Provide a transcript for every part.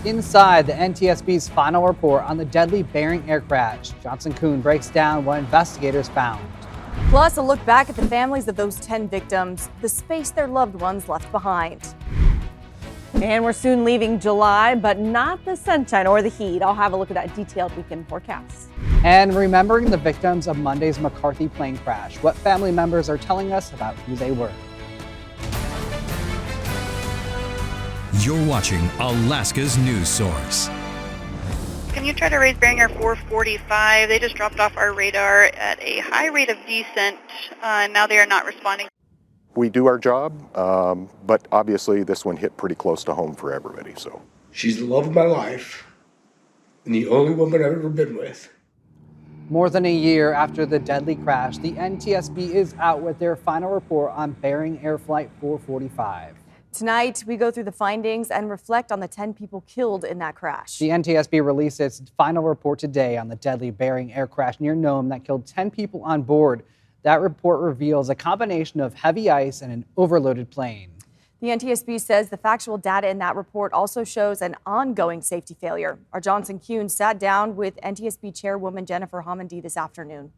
inside the NTSB's final report on the deadly Bering air crash. Johnson Kuhn breaks down what investigators found. Plus, a look back at the families of those 10 victims, the space their loved ones left behind. And we're soon leaving July, but not the sunshine or the heat. I'll have a look at that detailed weekend forecast. And remembering the victims of Monday's McCarthy plane crash, what family members are telling us about who they were. You're watching Alaska's news source. Can you try to raise Bering Air 445? They just dropped off our radar at a high rate of descent. Now they are not responding. We do our job, but obviously this one hit pretty close to home for everybody. So she's the love of my life and the only woman I've ever been with. More than a year after the deadly crash, the NTSB is out with their final report on Bering Air Flight 445. Tonight, we go through the findings and reflect on the 10 people killed in that crash. The NTSB released its final report today on the deadly Bering air crash near Nome that killed 10 people on board. That report reveals a combination of heavy ice and an overloaded plane. The NTSB says the factual data in that report also shows an ongoing safety failure. Our Johnson Kuhn sat down with NTSB Chairwoman Jennifer Homendy this afternoon.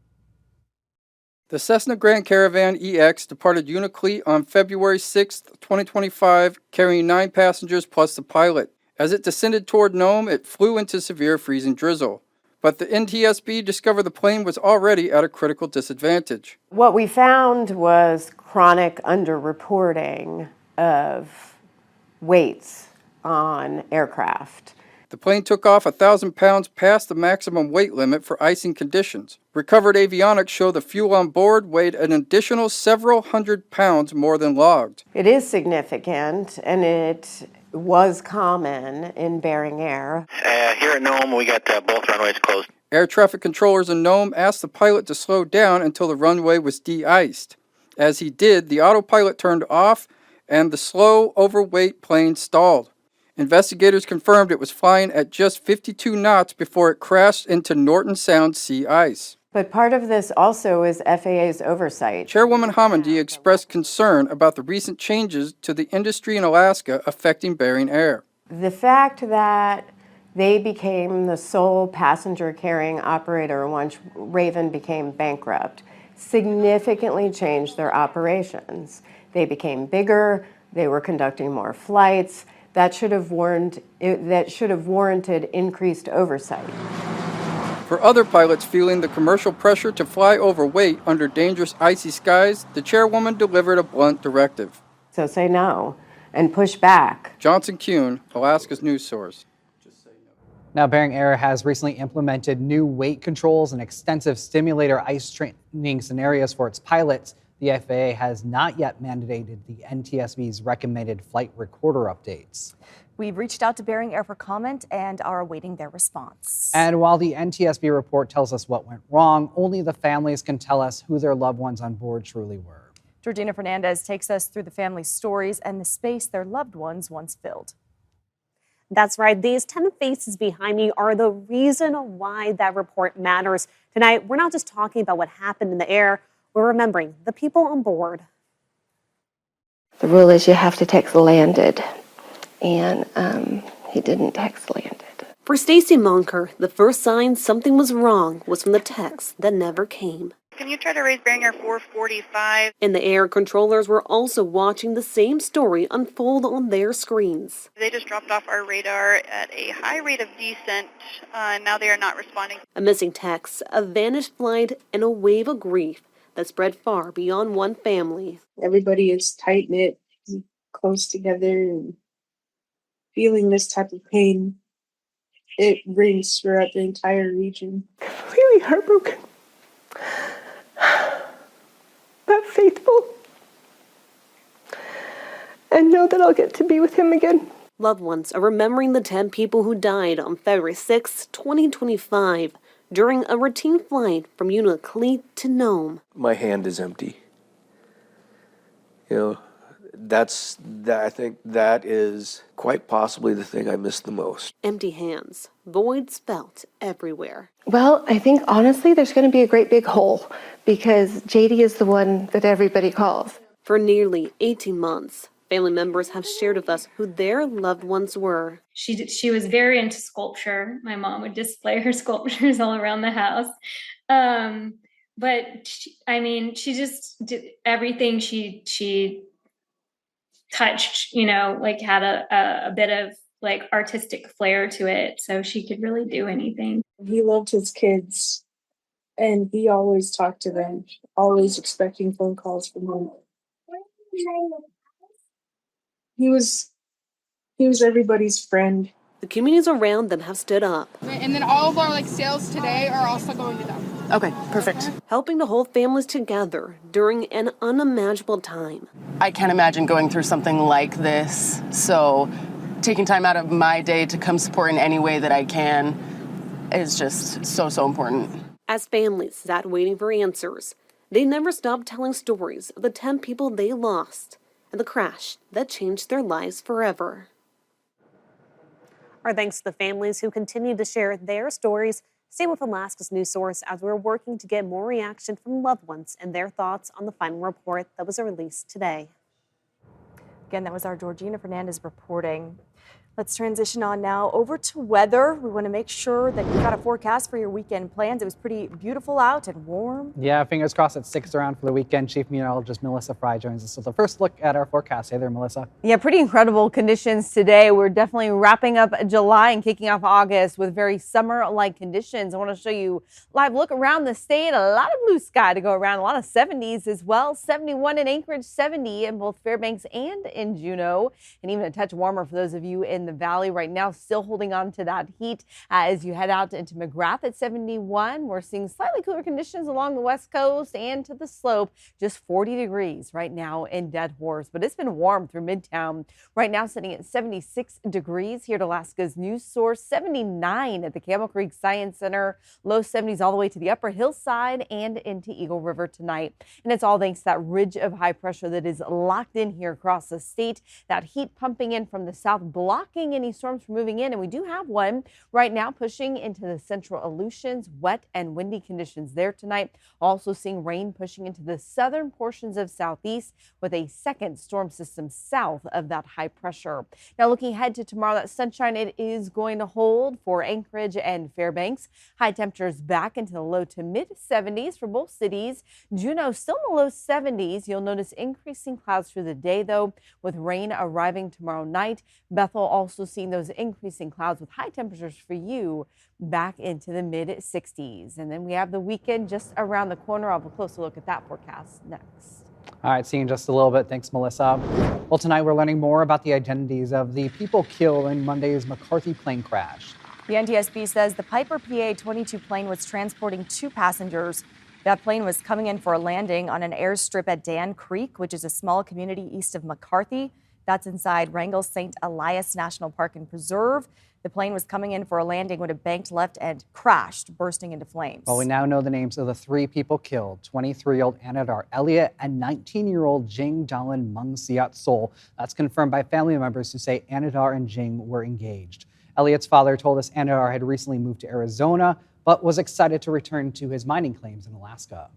The Cessna Grand Caravan EX departed Unalakleet on February 6, 2025, carrying 9 passengers plus the pilot. As it descended toward Nome, it flew into severe freezing drizzle. But the NTSB discovered the plane was already at a critical disadvantage. What we found was chronic underreporting of weights on aircraft. The plane took off 1,000 pounds past the maximum weight limit for icing conditions. Recovered avionics show the fuel on board weighed an additional several hundred pounds more than logged. It is significant, and it was common in Bering Air. Here at Nome, we got both runways closed. Air traffic controllers in Nome asked the pilot to slow down until the runway was de-iced. As he did, the autopilot turned off and the slow, overweight plane stalled. Investigators confirmed it was flying at just 52 knots before it crashed into Norton Sound sea ice. But part of this also is FAA's oversight. Chairwoman Homendy expressed concern about the recent changes to the industry in Alaska affecting Bering Air. The fact that they became the sole passenger carrying operator once Raven became bankrupt significantly changed their operations. They became bigger, they were conducting more flights. That should have warranted increased oversight. For other pilots feeling the commercial pressure to fly overweight under dangerous icy skies, the chairwoman delivered a blunt directive. So say no and push back. Johnson Kuhn, Alaska's news source. Now, Bering Air has recently implemented new weight controls and extensive simulator ice training scenarios for its pilots. The FAA has not yet mandated the NTSB's recommended flight recorder updates. We've reached out to Bering Air for comment and are awaiting their response. And while the NTSB report tells us what went wrong, only the families can tell us who their loved ones on board truly were. Georgina Fernandez takes us through the family's stories and the space their loved ones once filled. That's right. These 10 faces behind me are the reason why that report matters. Tonight, we're not just talking about what happened in the air. We're remembering the people on board. The rule is you have to text landed, and he didn't text landed. For Stacy Monker, the first sign something was wrong was from the text that never came. Can you try to raise Bering Air 445? And the air controllers were also watching the same story unfold on their screens. They just dropped off our radar at a high rate of descent. Now they are not responding. A missing text, a vanished flight, and a wave of grief that spread far beyond one family. Everybody is tight-knit, close together, and feeling this type of pain, it rings throughout the entire region. Completely heartbroken, but faithful, and know that I'll get to be with him again. Loved ones are remembering the 10 people who died on February 6, 2025, during a routine flight from Unalakleet to Nome. My hand is empty. I think that is quite possibly the thing I miss the most. Empty hands, voids felt everywhere. Well, I think honestly there's going to be a great big hole because JD is the one that everybody calls. For nearly 18 months, Family members have shared with us who their loved ones were. She was very into sculpture. My mom would display her sculptures all around the house. But she just did everything she touched, like had a bit of like artistic flair to it. So she could really do anything. He loved his kids and he always talked to them, always expecting phone calls from them. He was everybody's friend. The communities around them have stood up. And then all of our sales today are also going to them. Okay, perfect. Helping to hold families together during an unimaginable time. I can't imagine going through something like this. So taking time out of my day to come support in any way that I can is just so important. As families sat waiting for answers, they never stopped telling stories of the 10 people they lost and the crash that changed their lives forever. Our thanks to the families who continue to share their stories. Stay with Alaska's News Source as we're working to get more reaction from loved ones and their thoughts on the final report that was released today. Again, that was our Georgina Fernandez reporting. Let's transition on now over to weather. We want to make sure that you've got a forecast for your weekend plans. It was pretty beautiful out and warm. Yeah, fingers crossed it sticks around for the weekend. Chief Meteorologist Melissa Fry joins us with the first look at our forecast. Hey there, Melissa. Yeah, pretty incredible conditions today. We're definitely wrapping up July and kicking off August with very summer-like conditions. I want to show you a live look around the state. A lot of blue sky to go around, a lot of 70s as well. 71 in Anchorage, 70 in both Fairbanks and in Juneau, and even a touch warmer for those of you in the valley right now, still holding on to that heat as you head out into McGrath at 71. We're seeing slightly cooler conditions along the west coast and to the slope, just 40 degrees right now in Dead Horse, but it's been warm through Midtown. Right now sitting at 76 degrees here at Alaska's News Source, 79 at the Camel Creek Science Center, low 70s all the way to the upper hillside and into Eagle River tonight. And it's all thanks to that ridge of high pressure that is locked in here across the state, that heat pumping in from the south, blocking any storms from moving in, and we do have one right now pushing into the central Aleutians. Wet and windy conditions there tonight. Also seeing rain pushing into the southern portions of southeast with a second storm system south of that high pressure. Now looking ahead to tomorrow, that sunshine it is going to hold for Anchorage and Fairbanks. High temperatures back into the low to mid 70s for both cities. Juneau still in the low 70s. You'll notice increasing clouds through the day though, with rain arriving tomorrow night. Bethel also seeing those increasing clouds with high temperatures for you back into the mid 60s. And then we have the weekend just around the corner. I'll have a closer look at that forecast next. All right, see you in just a little bit. Thanks, Melissa. Well, tonight we're learning more about the identities of the people killed in Monday's McCarthy plane crash. The NTSB says the Piper PA-22 plane was transporting 2 passengers. That plane was coming in for a landing on an airstrip at Dan Creek, which is a small community east of McCarthy. That's inside Wrangell St. Elias National Park and Preserve. The plane was coming in for a landing when it banked left and crashed, bursting into flames. Well, we now know the names of the 3 people killed, 23-year-old Anadar Elliott and 19-year-old Jing Dalan Mungsiat Sol. That's confirmed by family members who say Anadar and Jing were engaged. Elliott's father told us Anadar had recently moved to Arizona, but was excited to return to his mining claims in Alaska.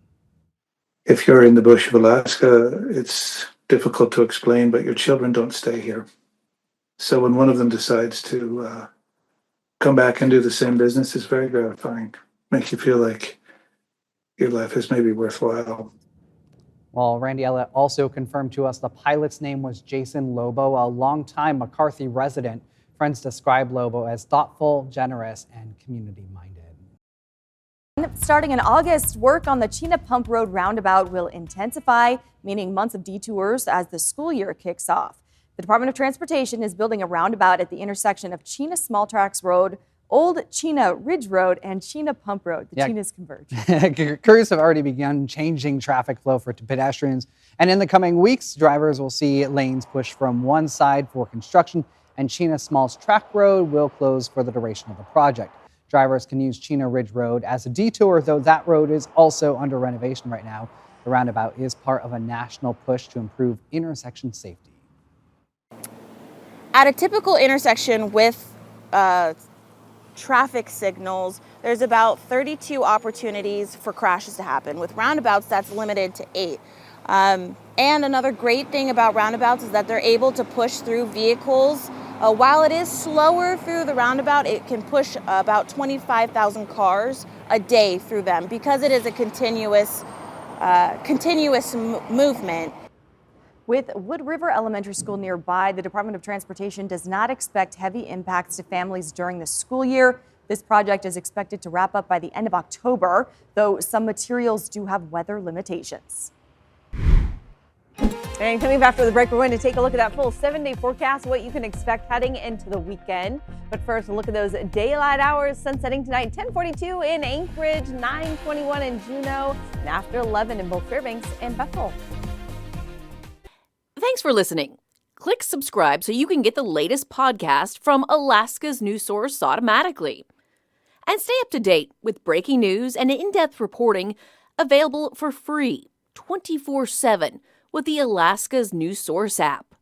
If you're in the bush of Alaska, it's difficult to explain, but your children don't stay here. So when one of them decides to come back and do the same business, it's very gratifying. Makes you feel like your life is maybe worthwhile. Well, Randy Elliott also confirmed to us the pilot's name was Jason Lobo, a longtime McCarthy resident. Friends describe Lobo as thoughtful, generous, and community-minded. Starting in August, work on the Chena Pump Road roundabout will intensify, meaning months of detours as the school year kicks off. The Department of Transportation is building a roundabout at the intersection of Chena Small Tracts Road, Old Chena Ridge Road, and Chena Pump Road. The Chenas converge. Crews have already begun changing traffic flow for pedestrians, and in the coming weeks, drivers will see lanes pushed from one side for construction, and Chena Small Tracts Road will close for the duration of the project. Drivers can use Chena Ridge Road as a detour, though that road is also under renovation right now. The roundabout is part of a national push to improve intersection safety. At a typical intersection with traffic signals, there's about 32 opportunities for crashes to happen. With roundabouts, that's limited to 8. And another great thing about roundabouts is that they're able to push through vehicles. While it is slower through the roundabout, it can push about 25,000 cars a day through them because it is a continuous movement. With Woodriver Elementary School nearby, the Department of Transportation does not expect heavy impacts to families during the school year. This project is expected to wrap up by the end of October, though some materials do have weather limitations. And coming back after the break, we're going to take a look at that full 7-day forecast, what you can expect heading into the weekend. But first, a look at those daylight hours. Sun setting tonight, 10:42 in Anchorage, 9:21 in Juneau, and after 11 in both Fairbanks and Bethel. Thanks for listening. Click subscribe so you can get the latest podcast from Alaska's news source automatically. And stay up to date with breaking news and in-depth reporting available for free 24/7 with the Alaska's News Source app.